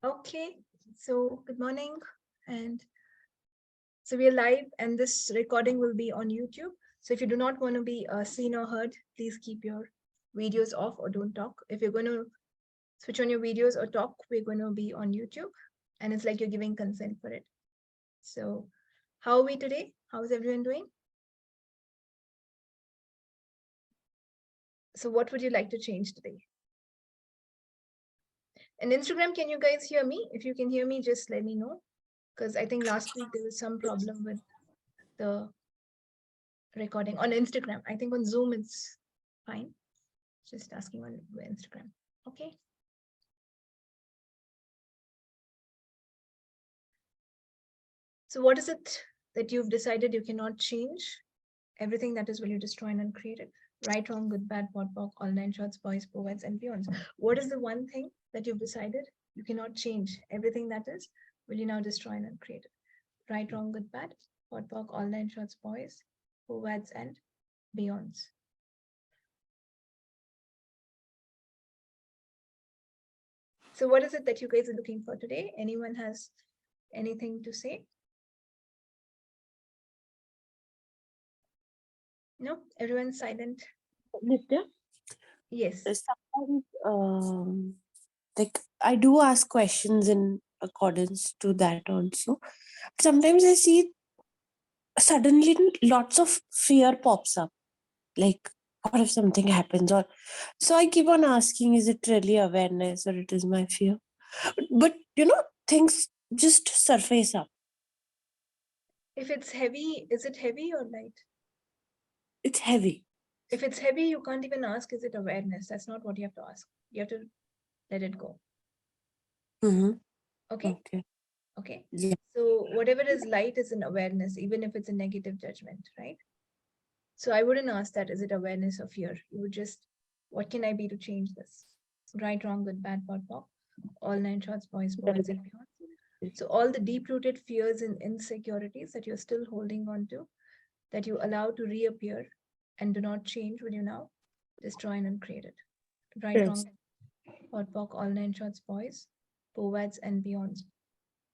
Okay, so good morning. And so we are live, and this recording will be on YouTube. So if you do not want to be seen or heard, please keep your videos off or don't talk. If you're going to switch on your videos or talk, we're going to be on YouTube. And it's like you're giving consent for it. So, how are we today? How's everyone doing? So, what would you like to change today? And Instagram, can you guys hear me? If you can hear me, just let me know. Because I think last week there was some problem with the recording on Instagram. I think on Zoom it's fine. Just asking on Instagram. Okay. So what is it that you've decided you cannot change? Everything that is will you destroy and uncreate it. Right, wrong, good, bad, pot, pock, all nine shots, boys, poets, and beyonds. What is the one thing that you've decided you cannot change? Everything that is will you now destroy and uncreate it. Right, wrong, good, bad, pot, pock, all nine shots, boys, poets, and beyonds. So what is it that you guys are looking for today? Anyone has anything to say? No, everyone's silent. Nithya, Yes. sometimes like I do ask questions in accordance to that also. Sometimes I see suddenly lots of fear pops up. Like, what if something happens? Or so I keep on asking, is it really awareness or it is my fear? But things just surface up. If it's heavy, is it heavy or light? It's heavy. If it's heavy, you can't even ask, is it awareness? That's not what you have to ask. You have to let it go. Mm-hmm. Okay? Okay. Okay. Yeah. So whatever is light is an awareness, even if it's a negative judgment, right? So I wouldn't ask that, is it awareness or fear? You would just, what can I be to change this? Right, wrong, good, bad, pot, pop, all nine shots, boys, poets, and beyond. So all the deep-rooted fears and insecurities that you're still holding on to, that you allow to reappear and do not change, will you now destroy and uncreate it? Right, Yes. wrong, pot, pock, all nine shots, boys, poets, and beyond.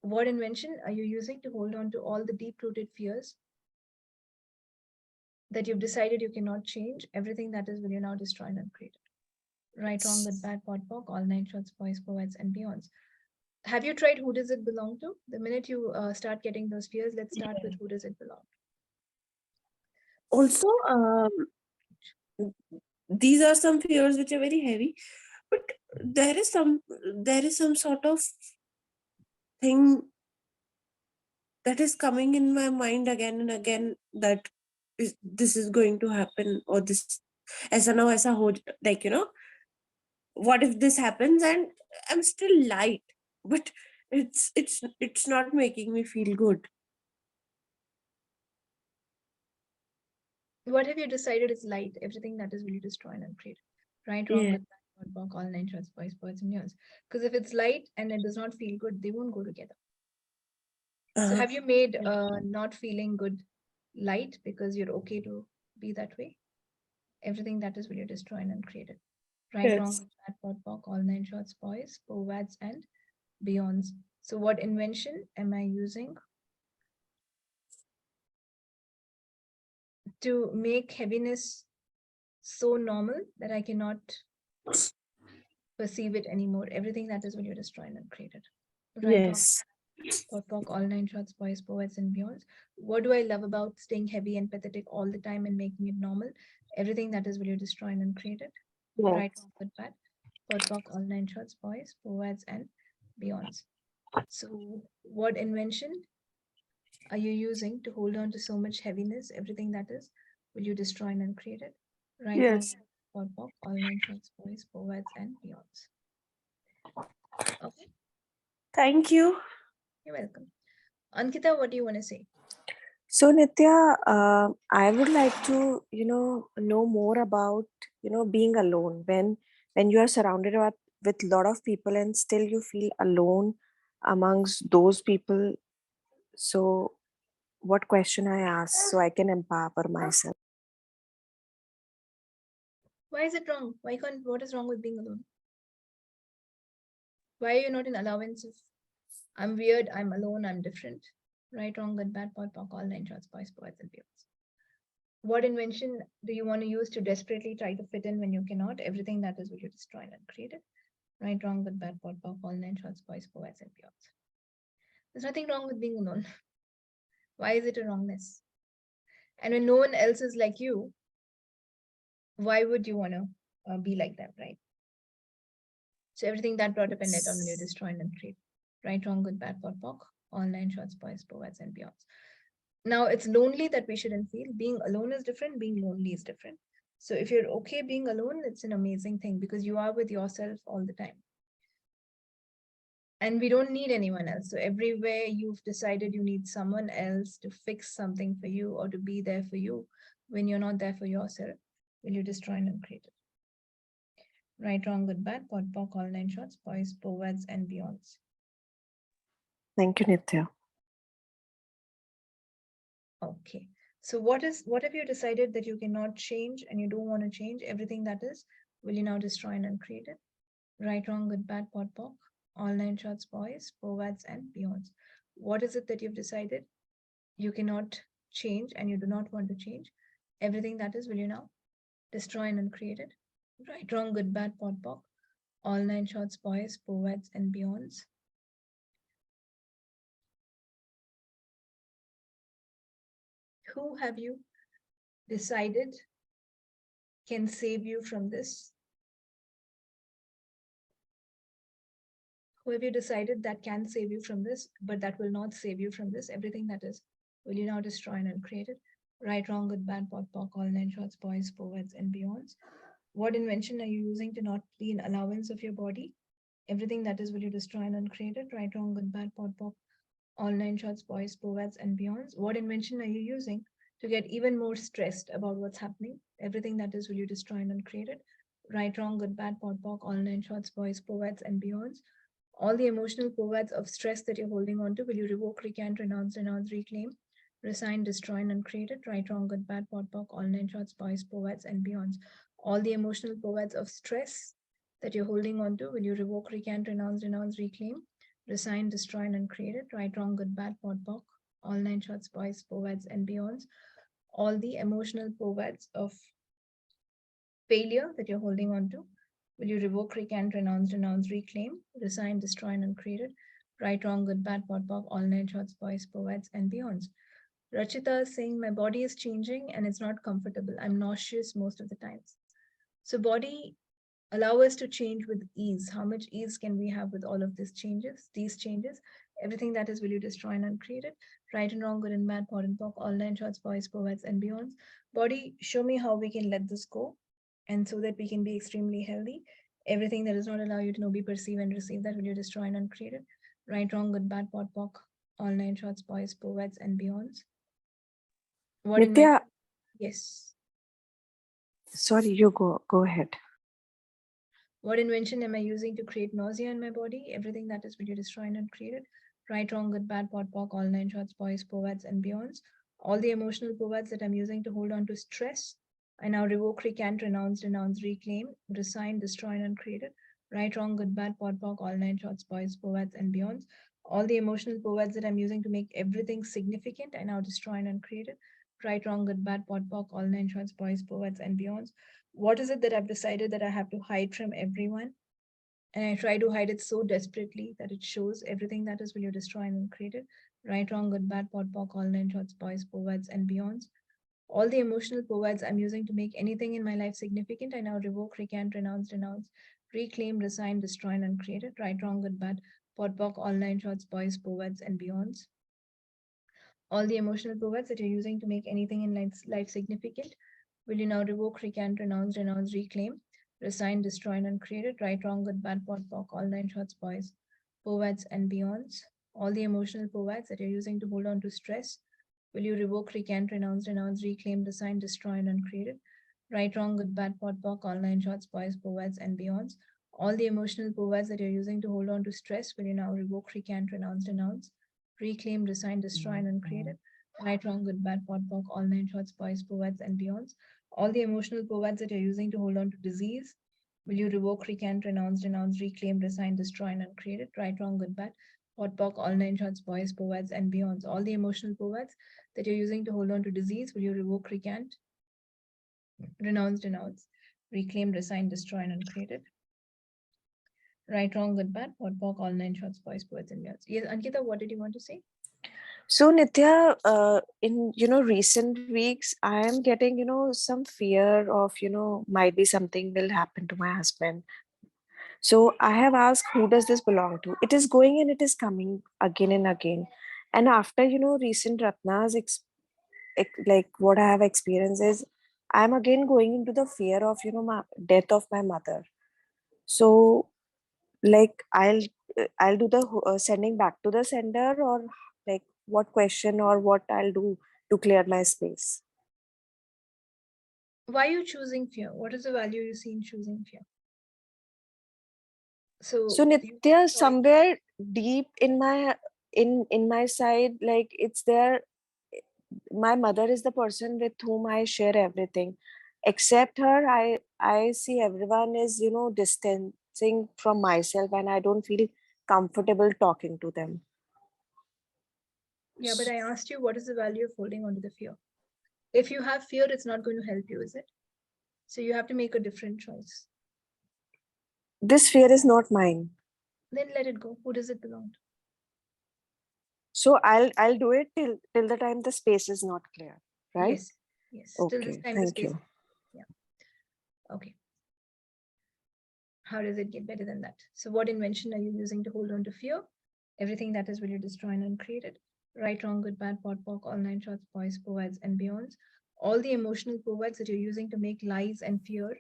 What invention are you using to hold on to all the deep-rooted fears that you've decided you cannot change? Everything that is will you now destroy and uncreate it? Right, wrong, good, bad, pot, pock, all nine shots, boys, poets, and beyonds. Have you tried who does it belong to? The minute you start getting those fears, let's start with who does it belong Also, these are some fears which are very heavy, but there is some there is some sort of thing that is coming in my mind again and again, that this is going to happen, or this aisa na aisa ho, like what if this happens, and I'm still light, but it's not making me feel good. what have you decided is light? Everything that is will you destroy and uncreate? Right, wrong, Yeah. good, bad, pot, pock, all nine shots, boys, poets, and beyonds. Because if it's light and it does not feel good, they won't go together. So uh have you made not feeling good light because you're okay to be that way? Everything that is will you destroy and uncreate it. Right, wrong, yes. good, bad, pot, pock, all nine shots, boys, poets, and beyonds. So what invention am I using to make heaviness so normal that I cannot perceive it anymore? Everything that is will you destroy and uncreate it. Right, wrong, Yes. pot, pock, all nine shots, boys, poets, and beyonds. What do I love about staying heavy and pathetic all the time and making it normal? Everything that is will you destroy and uncreate it. Right, Yes. wrong, good, bad, pot, pock, all nine shots, boys, poets, and beyonds. So what invention are you using to hold on to so much heaviness? Everything that is will you destroy and uncreate it. Right, wrong, Yes. pot, pock, all nine shots, boys, poets, and beyonds. Okay, Thank you. you're welcome. Ankita, what do you want to say? So Nitya, I would like to, know more about, being alone when you are surrounded with a lot of people and still you feel alone amongst those people. So, what question I ask so I can empower myself? Why is it wrong? Why can't? What is wrong with being alone? Why are you not in allowance of I'm weird, I'm alone, I'm different? Right, wrong, good, bad, POD, POC, all nine shorts, boys, boys, and beyonds. What invention do you want to use to desperately try to fit in when you cannot? Everything that is will you destroy and create it. Right, wrong, good, bad, POD, POC, all nine shorts, boys, boys, and beyonds. There's nothing wrong with being alone. Why is it a wrongness? And when no one else is like you, why would you want to be like them, right? So everything that brought up in it on will you destroy and create. Right, wrong, good, bad, POD, POC, all nine shorts, boys, boys, and beyonds. Now, it's lonely that we shouldn't feel. Being alone is different. Being lonely is different. So if you're okay being alone, it's an amazing thing because you are with yourself all the time. And we don't need anyone else. So everywhere you've decided you need someone else to fix something for you or to be there for you when you're not there for yourself, will you destroy and uncreate it? Right, wrong, good, bad, POD, POC, all nine shorts, boys, poets, and beyonds. Thank you, Nithya. Okay. So what have you decided that you cannot change and you don't want to change? Everything that is, will you now destroy and uncreate it? Right, wrong, good, bad, POD, POC, all nine shorts, boys, poets, and beyonds. What is it that you've decided you cannot change and you do not want to change? Everything that is, will you now destroy and uncreate it? Right, wrong, good, bad, POD, POC, all nine shorts, boys, poets, and beyonds. Who have you decided can save you from this? Who have you decided that can save you from this, but that will not save you from this? Everything that is, will you now destroy and uncreate it? Right, wrong, good, bad, POD, POC, all nine shorts, boys, poets, and beyonds. What invention are you using to not be an allowance of your body? Everything that is, will you destroy and uncreate it? Right, wrong, good, bad, POD, POC, all nine shorts, boys, poets, and beyonds. What invention are you using to get even more stressed about what's happening? Everything that is, will you destroy and uncreate it? Right, wrong, good, bad, POD, POC, all nine shorts, boys, poets, and beyonds. All the emotional poets of stress that you're holding on to, will you revoke, recant, renounce, reclaim, resign, destroy, and uncreate it? Right, wrong, good, bad, POD, POC, all nine shorts, boys, poets, and beyonds. All the emotional poets of stress that you're holding on to, will you revoke, recant, renounce, reclaim, resign, destroy, and uncreate it? Right, wrong, good, bad, POD, POC, all nine shorts, boys, poets, and beyonds. All the emotional poets of failure that you're holding on to, will you revoke, recant, renounce, reclaim, resign, destroy, and uncreate it? Right, wrong, good, bad, POD, POC, all nine shorts, boys, poets, and beyonds. Rachita is saying, my body is changing and it's not comfortable. I'm nauseous most of the times. So body, allow us to change with ease. How much ease can we have with all of these changes? Everything that is, will you destroy and uncreate it? Right and wrong, good and bad, POD and POC, all nine shorts, boys, poets, and beyonds. Body, show me how we can let this go, and so that we can be extremely healthy. Everything that does not allow you to know, be, perceive, and receive that, will you destroy and uncreate it? Right, wrong, good, bad, POD, POC, all nine shorts, boys, poets, and beyonds. What Nithya, yes. sorry, you go ahead. What invention am I using to create nausea in my body? Everything that is, will you destroy and uncreate it? Right, wrong, good, bad, POD, POC, all nine shorts, boys, poets, and beyonds. All the emotional poets that I'm using to hold on to stress, I now revoke, recant, renounce, reclaim, resign, destroy, and uncreate it. Right, wrong, good, bad, POD, POC, all nine shorts, boys, poets, and beyonds. All the emotional poets that I'm using to make everything significant, I now destroy and uncreate it. Right, wrong, good, bad, POD, POC, all nine shorts, boys, poets, and beyonds. What is it that I've decided that I have to hide from everyone? And I try to hide it so desperately that it shows everything that is, will you destroy and create it? Right, wrong, good, bad, POD, POC, all nine shorts, boys, poets, and beyonds. All the emotional poets I'm using to make anything in my life significant, I now revoke, recant, renounce, reclaim, resign, destroy, and uncreate it. Right, wrong, good, bad, POD, POC, all nine shorts, boys, poets, and beyonds. All the emotional poets that you're using to make anything in life significant, will you now revoke, recant, renounce, reclaim, resign, destroy, and uncreate it? Right, wrong, good, bad, POD, POC, all nine shorts, boys, poets, and beyonds. All the emotional poets that you're using to hold on to stress, will you revoke, recant, renounce, reclaim, resign, destroy, and uncreate it? Right, wrong, good, bad, POD, POC, all nine shorts, boys, poets, and beyonds. All the emotional poets that you're using to hold on to stress, will you now revoke, recant, renounce, reclaim, resign, destroy, and uncreate it? Right, wrong, good, bad, POD, POC, all nine shorts, boys, poets, and beyonds. All the emotional poets that you're using to hold on to disease, Will you revoke, recant, renounce, denounce, reclaim, resign, destroy, and uncreate it? Right, wrong, good, bad, pot, pock, all nine shots, boys, poets, and beyonds. All the emotional poets that you're using to hold on to disease, will you revoke, recant, renounce, denounce, reclaim, resign, destroy, and uncreate it? Right, wrong, good, bad, pot, pock, all nine shots, boys, poets, and beyonds. Yes, Ankita, what did you want to say? So Nithya, in recent weeks, I am getting some fear of might be something will happen to my husband. So I have asked, who does this belong to? It is going and it is coming again and again. And after recent Ratnas, like what I have experienced is, I'm again going into the fear of my death of my mother. So like I'll do the sending back to the sender, or like what question or what I'll do to clear my space. Why are you choosing fear? What is the value you see in choosing fear? So So you Nitya, choice. somewhere deep in my side, like it's there, my mother is the person with whom I share everything. Except her, I see everyone is distancing from myself, and I don't feel comfortable talking to them. Yeah, but I asked you, what is the value of holding on to the fear? If you have fear, it's not going to help you, is it? So you have to make a different choice. This fear is not mine. Then let it go. Who does it belong to? So I'll do it till the time the space is not clear, right? Yes. Yes. Till this Okay, time, the thank space. you. Yeah. Okay. How does it get better than that? So what invention are you using to hold on to fear? Everything that is will you destroy and uncreate it? Right, wrong, good, bad, pot, pock, all nine shots, boys, poets, and beyonds. All the emotional poets that you're using to make lies and fear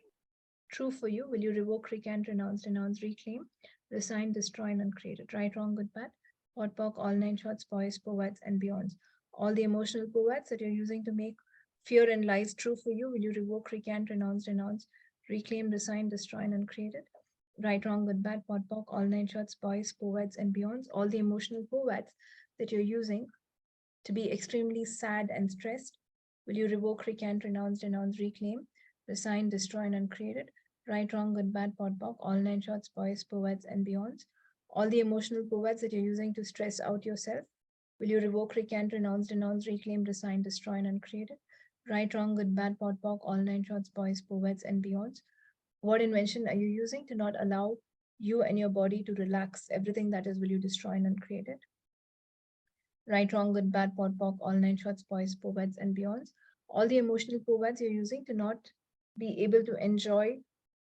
true for you, will you revoke, recant, renounce, denounce, reclaim, resign, destroy, and uncreate it? Right, wrong, good, bad, pot, pock, all nine shots, boys, poets, and beyonds. All the emotional poets that you're using to make fear and lies true for you, will you revoke, recant, renounce, denounce, reclaim, resign, destroy, and uncreate it? Right, wrong, good, bad, pot, pock, all nine shots, boys, poets, and beyonds. All the emotional poets that you're using to be extremely sad and stressed, will you revoke, recant, renounce, denounce, reclaim, resign, destroy, and uncreate it? Right, wrong, good, bad, pot, pock, all nine shots, boys, poets, and beyonds. All the emotional poets that you're using to stress out yourself, will you revoke, recant, renounce, denounce, reclaim, resign, destroy, and uncreate it? Right, wrong, good, bad, pot, pock, all nine shots, boys, poets, and beyonds. What invention are you using to not allow you and your body to relax? Everything that is, will you destroy and uncreate it? Right, wrong, good, bad, pot, pock, all nine shots, boys, poets, and beyonds. All the emotional poets you're using to not be able to enjoy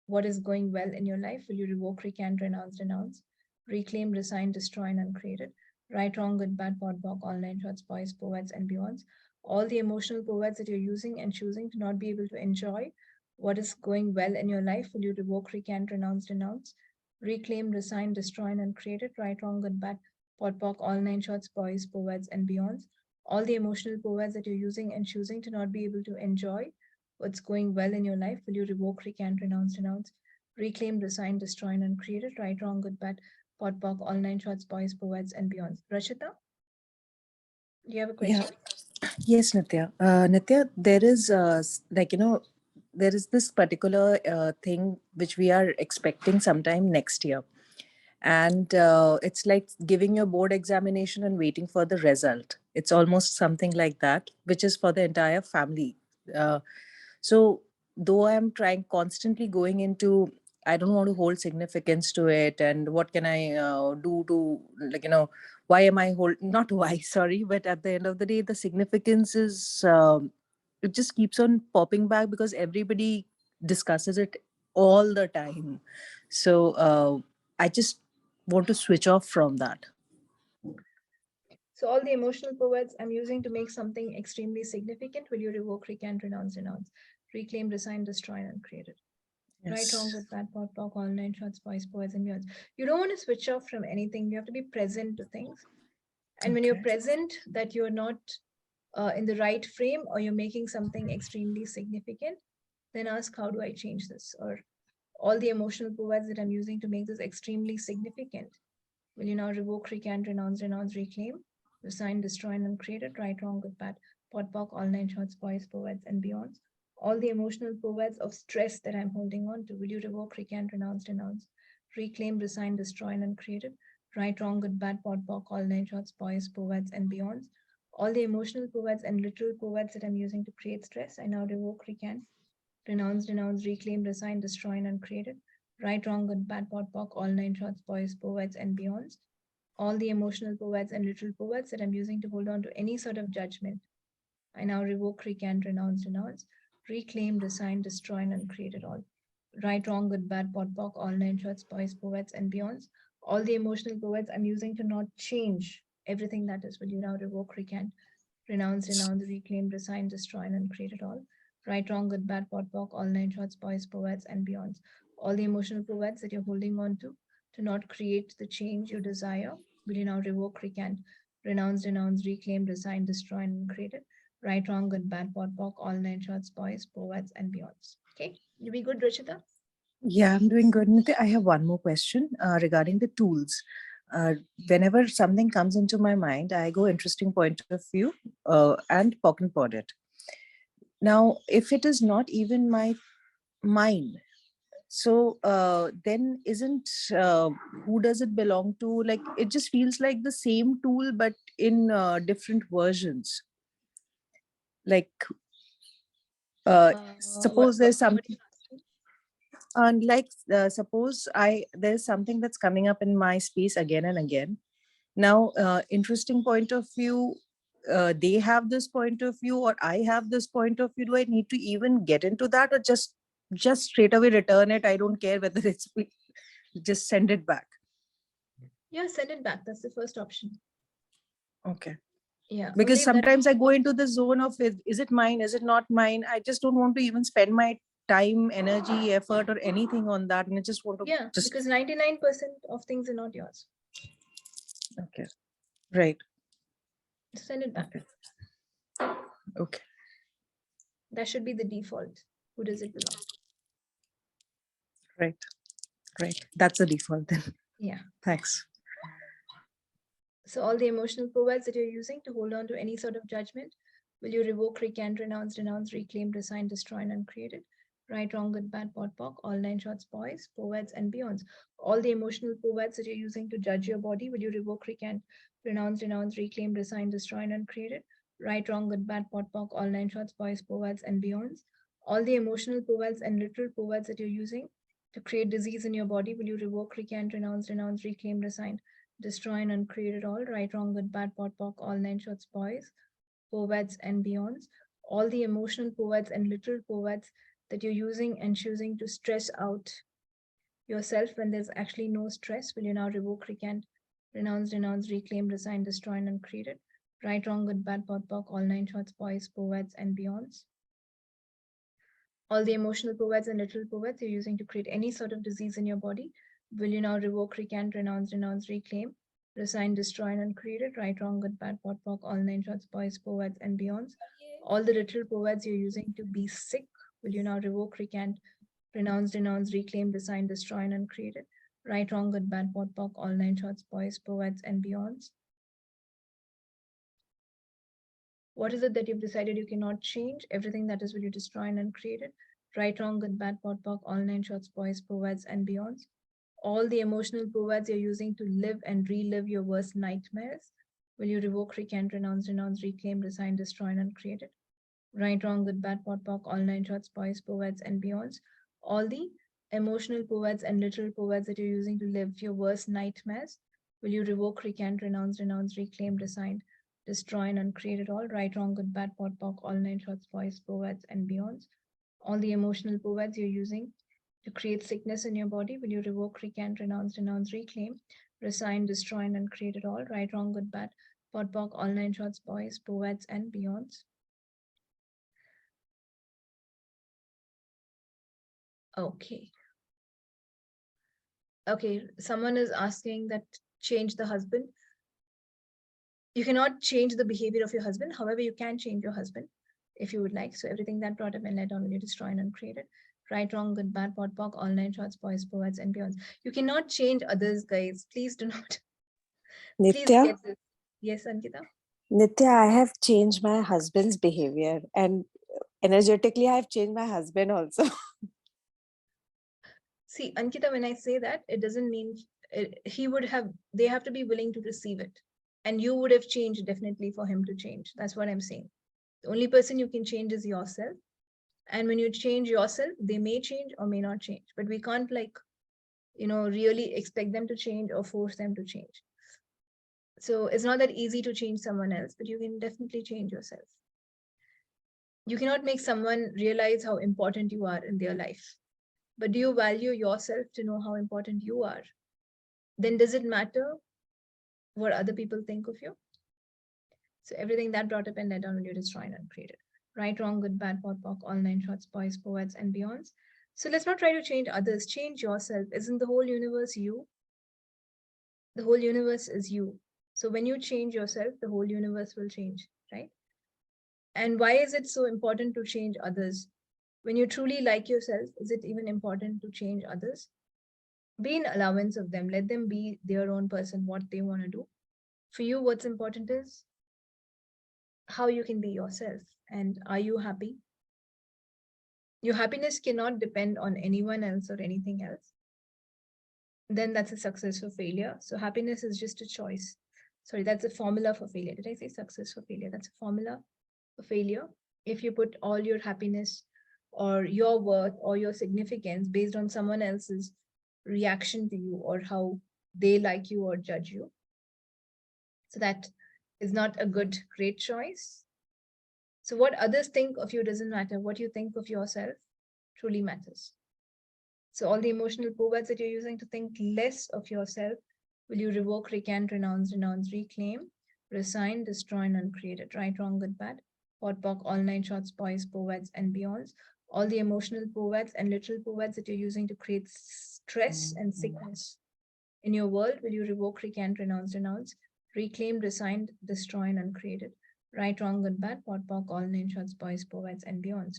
what is going well in your life, will you revoke, recant, renounce, denounce, reclaim, resign, destroy, and uncreate it? Right, wrong, good, bad, pot, pock, all nine shots, boys, poets, and beyonds. All the emotional poets that you're using and choosing to not be able to enjoy what is going well in your life, will you revoke, recant, renounce, denounce, reclaim, resign, destroy, and uncreate it? Right, wrong, good, bad, pot, pock, all nine shots, boys, poets, and beyonds. All the emotional poets that you're using and choosing to not be able to enjoy what's going well in your life, will you revoke, recant, renounce, denounce, reclaim, resign, destroy, and uncreate it? Right, wrong, good, bad, pot, pock, all nine shots, boys, poets, and beyond. Rachita, do you have a Yeah. question? Yes, Nithya. Nithya, there is there is this particular thing which we are expecting sometime next year, and it's like giving your board examination and waiting for the result. It's almost something like that, which is for the entire family. So though I'm trying constantly going into, I don't want to hold significance to it, and what can I do to, why am I hold not why, sorry, but at the end of the day the significance is it just keeps on popping back because everybody discusses it all the time. So I just want to switch off from that. So all the emotional poets I'm using to make something extremely significant, will you revoke, recant, renounce, denounce, reclaim, resign, destroy, and uncreate it? Right, wrong, Yes. good, bad, pot, pock, all nine shots, boys, poets, and beyond. You don't want to switch off from anything. You have to be present to things. And when you're Okay. present, that you're not in the right frame or you're making something extremely significant, then ask, how do I change this? Or all the emotional poets that I'm using to make this extremely significant, will you now revoke, recant, renounce, renounce, reclaim, resign, destroy, and uncreate it? Right, wrong, good, bad, pot, pock, all nine shots, boys, poets, and beyonds. All the emotional powers of stress that I'm holding on to, will you revoke, recant, renounce, denounce, reclaim, resign, destroy, and uncreate it? Right, wrong, good, bad, pot, pock, all nine shorts, boys, powers, and beyonds. All the emotional powers and literal powers that I'm using to create stress, I now revoke, recant, renounce, denounce, reclaim, resign, destroy, and uncreate it. Right, wrong, good, bad, pot, pock, all nine shorts, boys, powers, and beyonds. All the emotional powers and literal powers that I'm using to hold on to any sort of judgment, I now revoke, recant, renounce, denounce, reclaim, resign, destroy, and uncreate it all. Right, wrong, good, bad, pot, pock, all nine shorts, boys, poets, and beyonds. All the emotional powers I'm using to not change everything that is, will you now revoke, recant, renounce, denounce, reclaim, resign, destroy, and uncreate it all. Right, wrong, good, bad, pot, pock, all nine shorts, boys, poets, and beyonds. All the emotional powers that you're holding on to not create the change you desire, will you now revoke, recant, renounce, denounce, reclaim, resign, destroy, and uncreate it? Right, wrong, good, bad, pot, pock, all nine shorts, boys, poets, and beyonds. Okay, you be good, Rachita? Yeah, I'm doing good. Nithya, I have one more question regarding the tools. Whenever something comes into my mind, I go interesting point of view and pock and pod it. Now, if it is not even my mine, so then isn't who does it belong to? Like, it just feels like the same tool, but in different versions. Like, suppose there's something. And like, suppose there's something that's coming up in my space again and again. Now, interesting point of view, they have this point of view or I have this point of view. Do I need to even get into that, or just straight away return it? I don't care whether it's just send it back. Yeah, send it back. That's the first option. Okay. Yeah. Because sometimes I go into the zone of, is it mine? Is it not mine? I just don't want to even spend my time, energy, effort, or anything on that. And I just want to because 99% of things are not yours. Okay. Right. Send it back. Okay. That should be the default. Who does it belong to? Right. Right. That's the default then. Yeah. Thanks. So all the emotional powers that you're using to hold on to any sort of judgment, will you revoke, recant, renounce, denounce, reclaim, resign, destroy, and uncreate it? Right, wrong, good, bad, pot, pock, all nine shorts, boys, powers, and beyonds. All the emotional powers that you're using to judge your body, will you revoke, recant, renounce, denounce, reclaim, resign, destroy, and uncreate it? Right, wrong, good, bad, pot, pock, all nine shorts, boys, powers, and beyonds. All the emotional powers and literal powers that you're using to create disease in your body, will you revoke, recant, renounce, denounce, reclaim, resign, destroy, and uncreate it all? Right, wrong, good, bad, pot, pock, all nine shorts, boys, powers, and beyonds. All the emotional powers and literal powers that you're using and choosing to stress out yourself when there's actually no stress, will you now revoke, recant, renounce, denounce, reclaim, resign, destroy, and uncreate it? Right, wrong, good, bad, pot, pock, all nine shorts, boys, powers, and beyonds. All the emotional powers and literal powers you're using to create any sort of disease in your body, will you now revoke, recant, renounce, denounce, reclaim, resign, destroy, and uncreate it? Right, wrong, good, bad, pot, pock, all nine shorts, boys, powers, and beyonds. All the literal powers you're using to be sick, will you now revoke, recant, renounce, denounce, reclaim, resign, destroy, and uncreate it? Right, wrong, good, bad, pot, pock, all nine shorts, boys, powers, and beyonds. What is it that you've decided you cannot change? Everything that is, will you destroy and uncreate it? Right, wrong, good, bad, pot, pock, all nine shorts, boys, powers, and beyonds. All the emotional powers you're using to live and relive your worst nightmares, will you revoke, recant, renounce, denounce, reclaim, resign, destroy, and uncreate it? Right, wrong, good, bad, pot, pock, all nine shorts, boys, powers, and beyonds. All the emotional powers and literal powers that you're using to live your worst nightmares, will you revoke, recant, renounce, denounce, reclaim, resign, destroy, and uncreate it all? Right, wrong, good, bad, pot, pock, all nine shorts, boys, powers, and beyonds. All the emotional powers you're using to create sickness in your body, will you revoke, recant, renounce, denounce, reclaim, resign, destroy, and uncreate it all? Right, wrong, good, bad, pot, pock, all nine shorts, boys, powers, and beyonds. Okay. Okay, someone is asking that change the husband. You cannot change the behavior of your husband. However, you can change your husband if you would like. So everything that brought up and led on, will you destroy and uncreate it? Right, wrong, good, bad, pot, pock, all nine shorts, boys, powers, and beyonds. You cannot change others, guys. Please do not. Please Nithya, get this. Yes, Ankita? Nithya, I have changed my husband's behavior, and energetically, I've changed my husband also. See, Ankita, when I say that, it doesn't mean they have to be willing to receive it. And you would have changed definitely for him to change. That's what I'm saying. The only person you can change is yourself. And when you change yourself, they may change or may not change. But we can't really expect them to change or force them to change. So it's not that easy to change someone else, but you can definitely change yourself. You cannot make someone realize how important you are in their life. But do you value yourself to know how important you are? Then does it matter what other people think of you? So everything that brought up and led down will you destroy and uncreate it. Right, wrong, good, bad, POD, POC, all nine shorts, boys, poets, and beyonds. So let's not try to change others. Change yourself. Isn't the whole universe you? The whole universe is you. So when you change yourself, the whole universe will change, right? And why is it so important to change others? When you truly like yourself, is it even important to change others? Be in allowance of them. Let them be their own person, what they want to do. For you, what's important is how you can be yourself. And are you happy? Your happiness cannot depend on anyone else or anything else. Then that's a success or failure. So happiness is just a choice. Sorry, that's a formula for failure. Did I say success or failure? That's a formula for failure. If you put all your happiness or your worth or your significance based on someone else's reaction to you or how they like you or judge you. So that is not a great choice. So what others think of you doesn't matter. What you think of yourself truly matters. So all the emotional words that you're using to think less of yourself, will you revoke, recant, renounce, reclaim, resign, destroy, and uncreate it? Right, wrong, good, bad, POD, POC, all nine shorts, boys, poets, and beyonds. All the emotional words and literal words that you're using to create stress and sickness in your world, will you revoke, recant, renounce, reclaim, resign, destroy, and uncreate it? Right, wrong, good, bad, POD, POC, all nine shorts, boys, poets, and beyonds.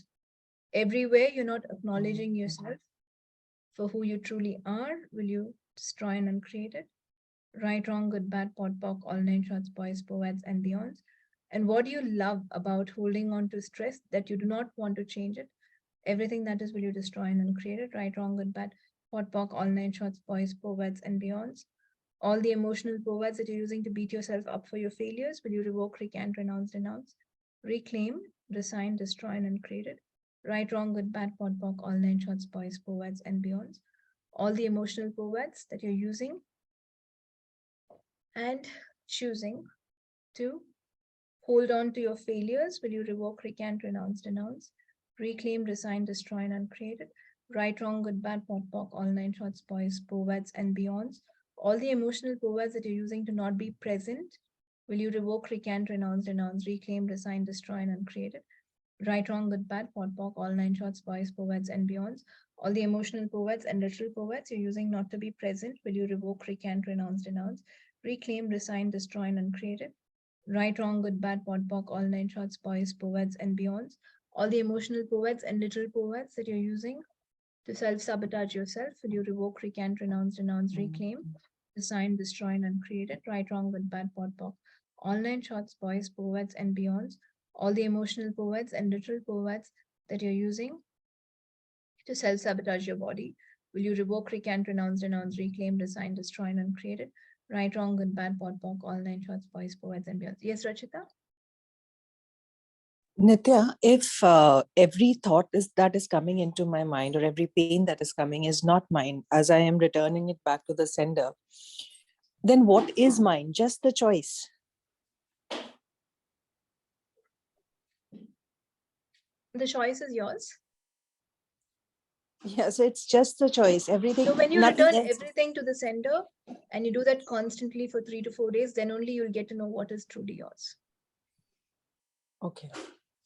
Everywhere you're not acknowledging yourself for who you truly are, will you destroy and uncreate it? Right, wrong, good, bad, POD, POC, all nine shorts, boys, poets, and beyonds. And what do you love about holding on to stress that you do not want to change it? Everything that is, will you destroy and uncreate it? Right, wrong, good, bad, POD, POC, all nine shorts, boys, poets, and beyonds. All the emotional words that you're using to beat yourself up for your failures, will you revoke, recant, renounce, reclaim, resign, destroy, and uncreate it? Right, wrong, good, bad, POD, POC, all nine shorts, boys, poets, and beyonds. All the emotional words that you're using and choosing to hold on to your failures, will you revoke, recant, renounce, reclaim, resign, destroy, and uncreate it? Right, wrong, good, bad, POD, POC, all nine shorts, boys, poets, and beyonds. All the emotional words that you're using to not be present, will you revoke, recant, renounce, reclaim, resign, destroy, and uncreate it? Right, wrong, good, bad, POD, POC, all nine shorts, boys, poets, and beyonds. All the emotional words and literal words you're using not to be present, will you revoke, recant, renounce, reclaim, resign, destroy, and uncreate it? Right, wrong, good, bad, POD, POC, all nine shorts, boys, poets, and beyonds. All the emotional words and literal words that you're using to self-sabotage yourself, will you revoke, recant, renounce, reclaim, resign, destroy, and uncreate it? Right, wrong, good, bad, POD, POC, all nine shorts, boys, poets, and beyonds. All the emotional words and literal words that you're using to self-sabotage your body, will you revoke, recant, renounce, reclaim, resign, destroy, and uncreate it? Right, wrong, good, bad, POD, POC, all nine shorts, boys, poets, and beyonds. Yes, Rachita? Nithya, if every thought that is coming into my mind or every pain that is coming is not mine, as I am returning it back to the sender, then what is mine? Just the choice. The choice is yours. Yeah, so it's just the choice. Everything, So when you nothing return else. everything to the sender and you do that constantly for 3 to 4 days, then only you'll get to know what is truly yours. Okay.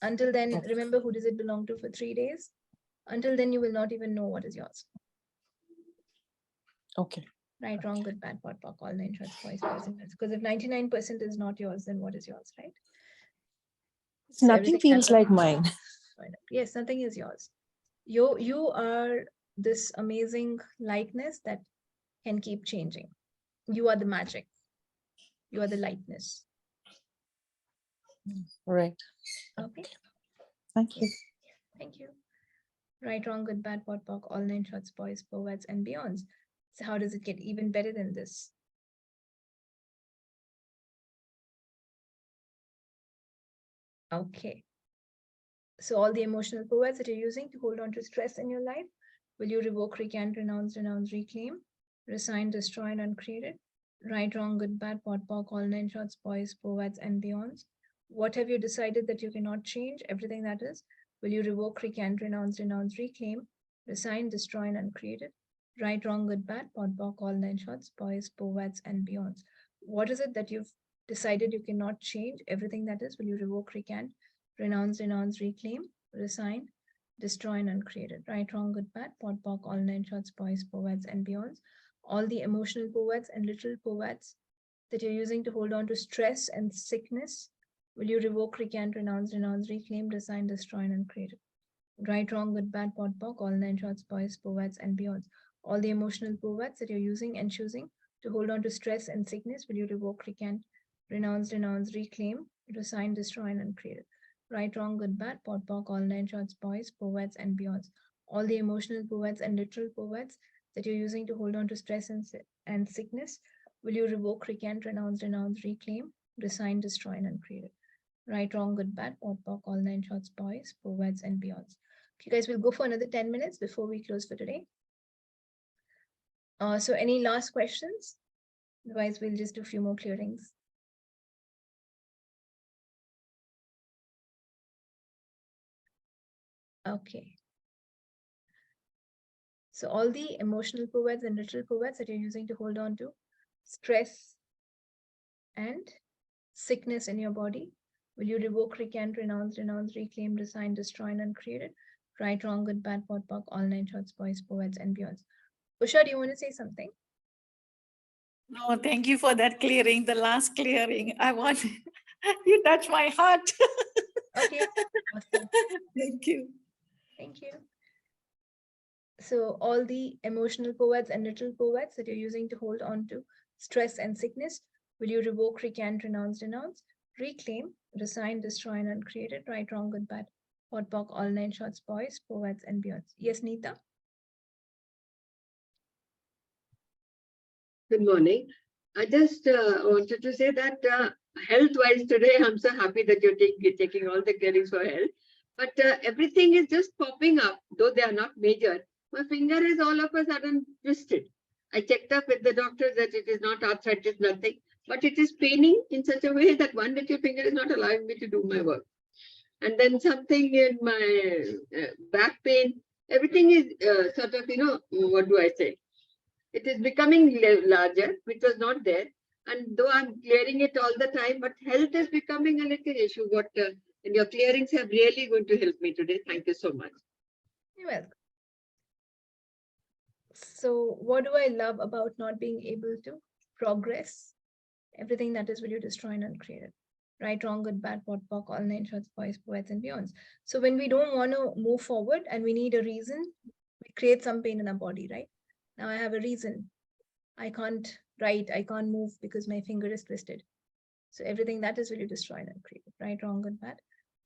Until then, Okay. remember, who does it belong to for 3 days? Until then, you will not even know what is yours. Okay. Right, wrong, good, bad, POD, POC, all nine shorts, boys, and girls. Because if 99% is not yours, then what is yours, right? So Nothing feels like mine. Yes, nothing is yours. You are this amazing lightness that can keep changing. You are the magic. You are the lightness. Right. Okay. Thank you. Thank you. Right, wrong, good, bad, pot, pock, all nine shorts, boys, poets, and beyonds. So how does it get even better than this? Okay. So all the emotional powers that you're using to hold on to stress in your life, will you revoke, recant, renounce, reclaim, resign, destroy, and uncreate it? Right, wrong, good, bad, pot, pock, all nine shorts, boys, poets, and beyonds. What have you decided that you cannot change? Everything that is. Will you revoke, recant, renounce, reclaim, resign, destroy, and uncreate it? Right, wrong, good, bad, pot, pock, all nine shorts, boys, poets, and beyonds. What is it that you've decided you cannot change? Everything that is. Will you revoke, recant, renounce, reclaim, resign, destroy, and uncreate it? Right, wrong, good, bad, pot, pock, all nine shorts, boys, poets, and beyonds. All the emotional poets and literal poets that you're using to hold on to stress and sickness, will you revoke, recant, renounce, reclaim, resign, destroy, and uncreate it? Right, wrong, good, bad, pot, pock, all nine shorts, boys, poets, and beyonds. All the emotional poets that you're using and choosing to hold on to stress and sickness, will you revoke, recant, renounce, reclaim, resign, destroy, and uncreate it? Right, wrong, good, bad, pot, pock, all nine shorts, boys, poets, and beyonds. All the emotional poets and literal poets that you're using to hold on to stress and sickness, will you revoke, recant, renounce, reclaim, resign, destroy, and uncreate it? Right, wrong, good, bad, pot, pock, all nine shorts, boys, poets, and beyonds. Okay, guys, we'll go for another 10 minutes before we close for today. So any last questions? Otherwise, we'll just do a few more clearings. Okay. So all the emotional poets and literal poets that you're using to hold on to stress and sickness in your body, will you revoke, recant, renounce, reclaim, resign, destroy, and uncreate it? Right, wrong, good, bad, pot, pock, all nine shorts, boys, poets, and beyonds. Usha, do you want to say something? No, thank you for that clearing, the last clearing. I want you touch my heart. Okay, awesome. Thank you. Thank you. So all the emotional poets and literal poets that you're using to hold on to stress and sickness, will you revoke, recant, renounce, reclaim, resign, destroy, and uncreate it? Right, wrong, good, bad, pot, pock, all nine shorts, boys, poets, and beyonds. Yes, Neeta? Good morning. I just wanted to say that health-wise today, I'm so happy that you're taking all the clearings for health. But everything is just popping up, though they are not major. My finger is all of a sudden twisted. I checked up with the doctor that it is not arthritis, nothing. But it is paining in such a way that one little finger is not allowing me to do my work. And then something in my back pain, everything is sort of, what do I say? It is becoming larger, which was not there. And though I'm clearing it all the time, but health is becoming a little issue. What and your clearings have really going to help me today. Thank you so much. You're welcome. So what do I love about not being able to progress? Everything that is, will you destroy and uncreate it? Right, wrong, good, bad, pot, pock, all nine shorts, boys, poets, and beyonds. So when we don't want to move forward and we need a reason, we create some pain in our body, right? Now I have a reason. I can't write, I can't move because my finger is twisted. So everything that is, will you destroy and uncreate it? Right, wrong, good, bad,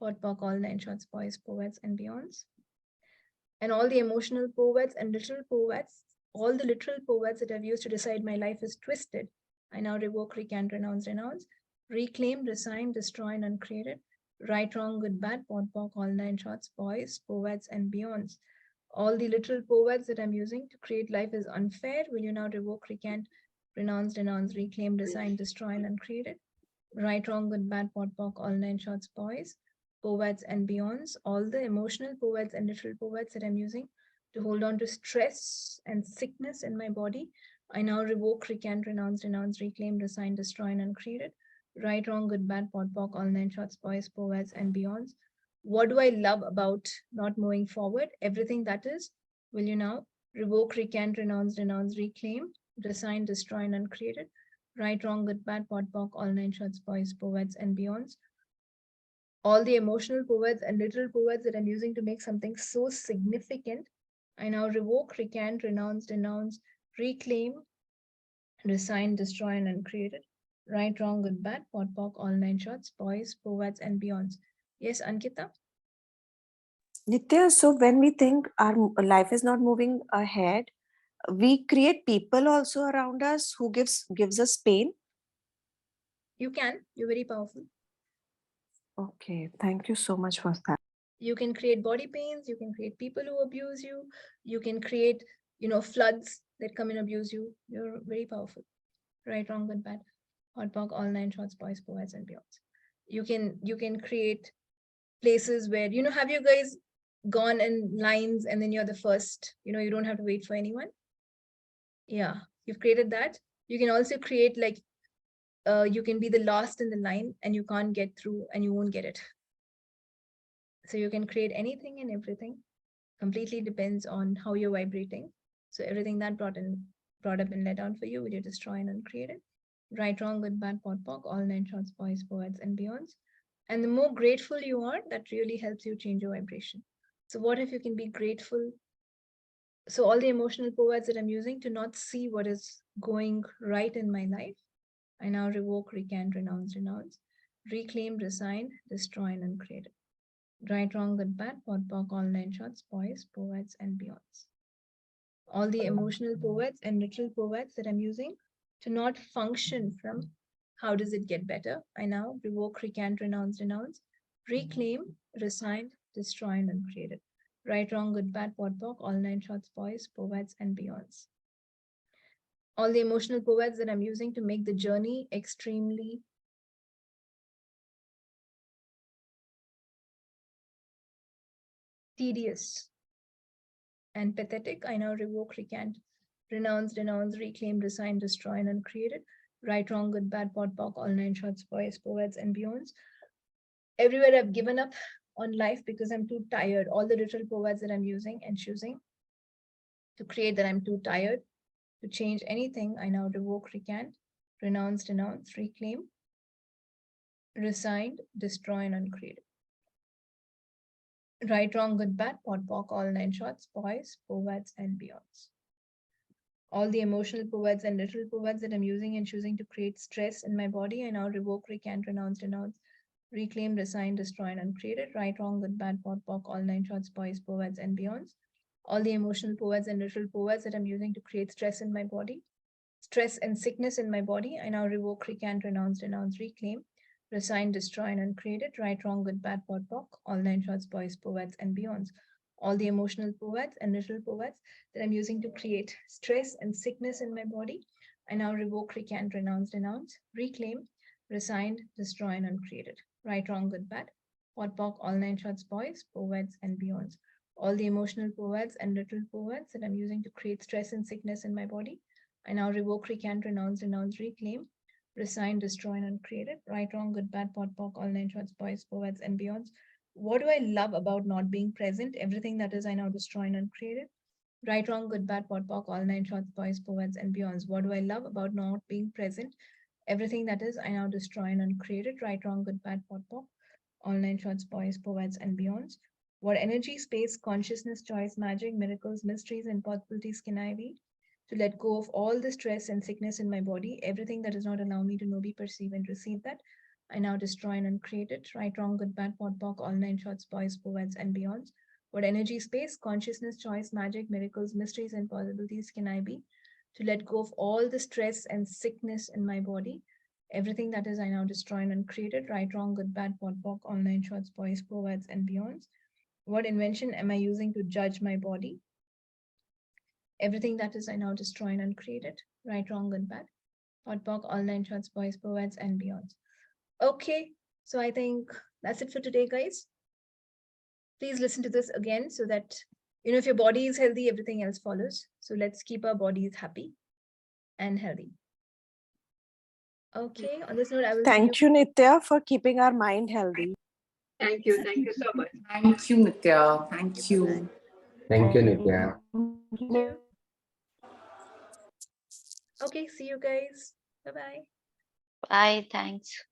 pot, pock, all nine shorts, boys, poets, and beyonds. And all the emotional poets and literal poets, all the literal poets that I've used to decide my life is twisted, I now revoke, recant, renounce, reclaim, resign, destroy, and uncreate it. Right, wrong, good, bad, pot, pock, all nine shorts, boys, poets, and beyonds. All the literal poets that I'm using to create life is unfair, will you now revoke, recant, renounce, reclaim, resign, destroy, and uncreate it? Right, wrong, good, bad, pot, pock, all nine shorts, boys, poets, and beyonds. All the emotional poets and literal poets that I'm using to hold on to stress and sickness in my body, I now revoke, recant, renounce, reclaim, resign, destroy, and uncreate it. Right, wrong, good, bad, pot, pock, all nine shorts, boys, poets, and beyonds. What do I love about not moving forward? Everything that is, will you now revoke, recant, renounce, reclaim, resign, destroy, and uncreate it? Right, wrong, good, bad, pot, pock, all nine shorts, boys, poets, and beyonds. All the emotional poets and literal poets that I'm using to make something so significant, I now revoke, recant, renounce, reclaim, resign, destroy, and uncreate it. Right, wrong, good, bad, pot, pock, all nine shorts, boys, poets, and beyonds. Yes, Ankita? Nitya, so when we think our life is not moving ahead, we create people also around us who gives us pain. You're very powerful. Okay, thank you so much for that. You can create body pains, you can create people who abuse you, you can create, floods that come and abuse you. You're very powerful. Right, wrong, good, bad, hot, pog, all nine shorts, boys, poets, and beyonds. You can create places where, have you guys gone in lines and then you're the first, you don't have to wait for anyone? Yeah, you've created that. You can also create like, you can be the last in the line and you can't get through and you won't get it. So you can create anything and everything. Completely depends on how you're vibrating. So everything that brought up and let down for you, will you destroy and uncreate it? Right, wrong, good, bad, pot, pock, all nine shorts, boys, poets, and beyonds. And the more grateful you are, that really helps you change your vibration. So what if you can be grateful? So all the emotional poets that I'm using to not see what is going right in my life, I now revoke, recant, renounce, reclaim, resign, destroy, and uncreate it. Right, wrong, good, bad, pot, pock, all nine shorts, boys, poets, and beyonds. All the emotional poets and literal poets that I'm using to not function from how does it get better, I now revoke, recant, renounce, reclaim, resign, destroy, and uncreate it. Right, wrong, good, bad, pot, pock, all nine shorts, boys, poets, and beyonds. All the emotional poets that I'm using to make the journey extremely tedious and pathetic, I now revoke, recant, renounce, reclaim, resign, destroy, and uncreate it. Right, wrong, good, bad, pot, pock, all nine shorts, boys, poets, and beyonds. Everywhere I've given up on life because I'm too tired. All the literal poets that I'm using and choosing to create that I'm too tired to change anything, I now revoke, recant, renounce, reclaim, resign, destroy, and uncreate it. Right, wrong, good, bad, pot, pock, all nine shorts, boys, poets, and beyonds. All the emotional poets and literal poets that I'm using and choosing to create stress in my body, I now revoke, recant, renounce, reclaim, resign, destroy, and uncreate it. Right, wrong, good, bad, pot, pock, all nine shorts, boys, poets, and beyonds. All the emotional poets and literal poets that I'm using to create stress in my body, stress and sickness in my body, I now revoke, recant, renounce, reclaim, resign, destroy, and uncreate it. Right, wrong, good, bad, pot, pock, all nine shorts, boys, poets, and beyonds. All the emotional poets and literal poets that I'm using to create stress and sickness in my body, I now revoke, recant, renounce, reclaim, resign, destroy, and uncreate it. Right, wrong, good, bad, pot, pock, all nine shorts, boys, poets, and beyonds. All the emotional poets and literal poets that I'm using to create stress and sickness in my body, I now revoke, recant, renounce, reclaim, resign, destroy, and uncreate it. Right, wrong, good, bad, pot, pock, all nine shorts, boys, poets, and beyonds. What do I love about not being present? Everything that is, I now destroy and uncreate it. Right, wrong, good, bad, pot, pock, all nine shorts, boys, poets, and beyonds. What do I love about not being present? Everything that is, I now destroy and uncreate it. Right, wrong, good, bad, pot, pock, all nine shorts, boys, poets, and beyonds. What energy, space, consciousness, choice, magic, miracles, mysteries, and possibilities can I be to let go of all the stress and sickness in my body? Everything that does not allow me to know, be, perceive, and receive that, I now destroy and uncreate it. Right, wrong, good, bad, pot, pock, all nine shorts, boys, poets, and beyonds. What energy, space, consciousness, choice, magic, miracles, mysteries, and possibilities can I be to let go of all the stress and sickness in my body? Everything that is, I now destroy and uncreate it. Right, wrong, good, bad, pot, pock, all nine shorts, boys, poets, and beyonds. What invention am I using to judge my body? Everything that is, I now destroy and uncreate it. Right, wrong, good, bad, pot, pock, all nine shorts, boys, poets, and beyonds. Okay, so I think that's it for today, guys. Please listen to this again so that, if your body is healthy, everything else follows. So let's keep our bodies happy and healthy. Okay, on this note, I will Thank you, Nithya, for keeping our mind healthy. Thank you so much. Thank you, Nithya. Thank you. Thank you, Nithya. Thank you. Okay, see you guys. Bye-bye. Bye. Thanks.